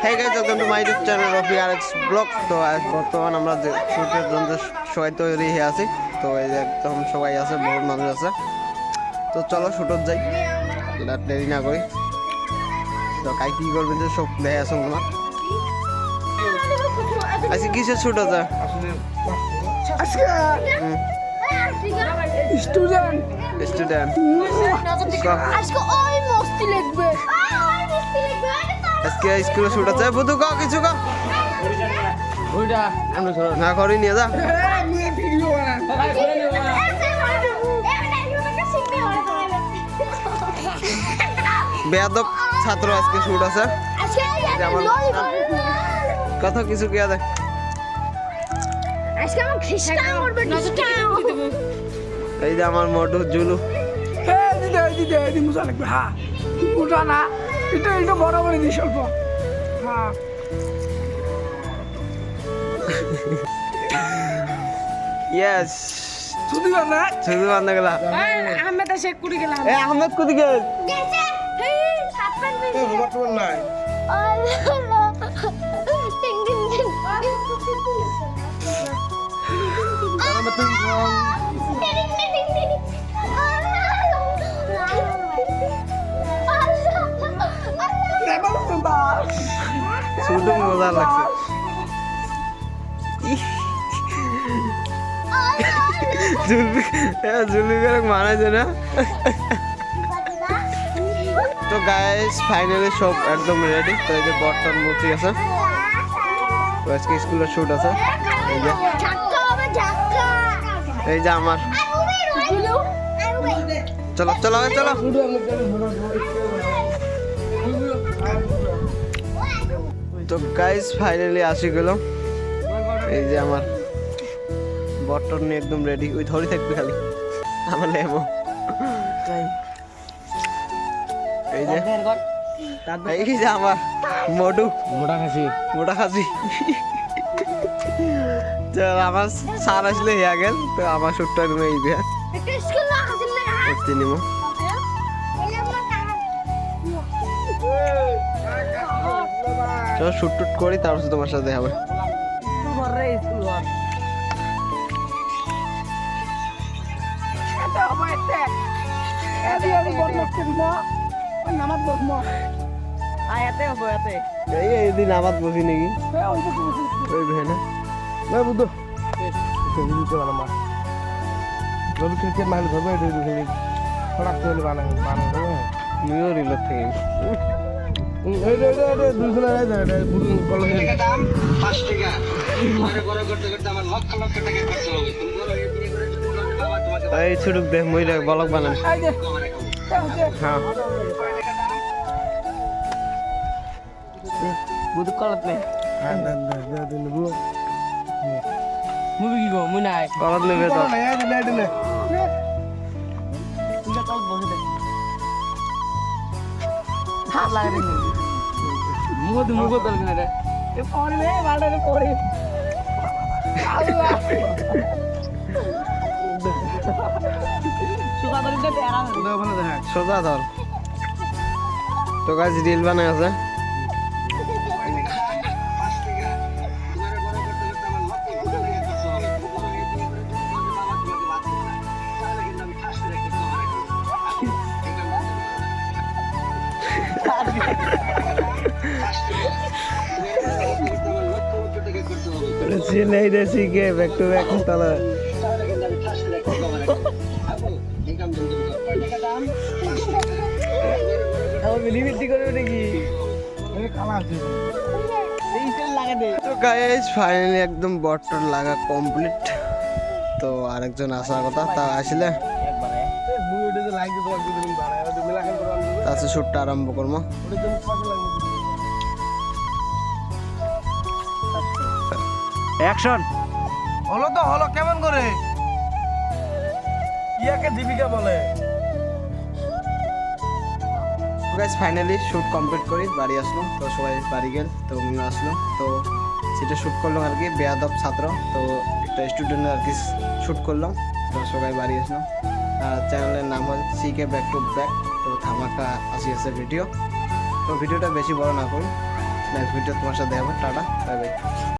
Hey guys, welcome to my YouTube channel Rafi RX Vlog. তো আজ বর্তমান আমরা শুটের জন্য সবাই তৈরি হয়ে আছি। তো এই যে একদম সবাই আছে, বহুত মানুষ আছে। তো চলো শুটত যাই, দেরি না করি। তো কাই কি করবেন যে সব দেখে আসুন তোমার। আজকে কিসের শুট আছে? স্টুডেন্ট আজকে ওই মস্তি লাগবে আজকে স্কুলে শুট আছে। বুধু কাও কিছু কাও ওইটা আমরা ধরো না করি নিয়ে যা। ভিডিও বেয়াদব ছাত্র আজকে শুট আছে। কথা কিছু কে দেয় আজকে আমার খ্রিস্টান করবে এই যে আমার মোটু জুলু। হ্যাঁ দিদি মজা লাগবে। হ্যাঁ ওটা না, এটা বরাবরই দিই স্বল্প। হ্যাঁ ইয়েস শুধু না শুধু বান্ধা গেলা। আহমেদ শেখ কুড়ি গেলাম। এ আহমেদ কোদি গেল? গেছে সাতপান তো বর্তমান নাই টিং টিং টিং শুধু মজা লাগছে। জুলবি মানাইছে না। তো গাইস ফাইনালি সব একদম রেডি। তো এই যে বর্তমান মূর্তি আছে। তো আজকে স্কুলের শুট আছে। এই যে এই যে আমার চলো চলো চলো। তো গাইস ফাইনালি আসি গেল। এই যে আমার বটন নিয়ে একদম রেডি। ওই ধরে থাকবে খালি আমার লেবো। এই যে এই যে আমার মোটু মোটা খাসি। তো আমার স্যার আসলে হিয়া গেল। তো আমার শুটটা নিয়ে এই বিয়া করতে নিব। চলো শুট টুট করি, তারপর তোমার সাথে হবে। এই দিন আবাদ বসি নাকি ওই ভেনা না বুদ্ধ দিতে পারলাম মা রবি ক্রিকেট মাইল ধরবে খড়াক তৈরি বানাবো নিও রিলত থেকে এই ছুটুক দে মহিলা বলক বানান। হ্যাঁ বুধ কলত নেই মুভি কি গো মুই নাই কলত নেবে তো মুখ তলবে না রে এ পড়বে বাড়ারে পড়ে সুগা ধরে দে এরা ওখানে দেখা সোজা ধর। তো গাছ রিল বানায় আছে। नहीं देसी के बैक टू बैक तला अब लिमिट করবে নাকি এই কালা আছে এই সেল লাগা দে। তো গাইস ফাইনালি একদম বটর লাগা কমপ্লিট। তো আরেকজন আসার কথা, তা আসলে একবারে এই ভিডিওতে লাইক দিতে পারবো তুমি বানায় ওই মিলাখান করব তাছে শুটটা আরম্ভ করব। ওটা জন্য পাশে লাগবে অ্যাকশন হলো কেমন করে ইয়াকে দীপিকা বলে। গাইস ফাইনালি শুট কমপ্লিট করি বাড়ি আসলাম। তো সবাই বাড়ি গেল, তো আমিও আসলাম। তো সেটা শুট করলাম আর কি, বেয়াদব ছাত্র। তো একটা স্টুডেন্ট আর কি শুট করলাম। তো সবাই বাড়ি আসলাম। আর চ্যানেলের নাম হচ্ছে সিকে ব্যাক টু ব্যাক। তো ধামাকা আসি আছে ভিডিও। তো ভিডিওটা বেশি বড় না করি। নেক্সট ভিডিও তোমার সাথে দেখা হবে। Tata, bye bye.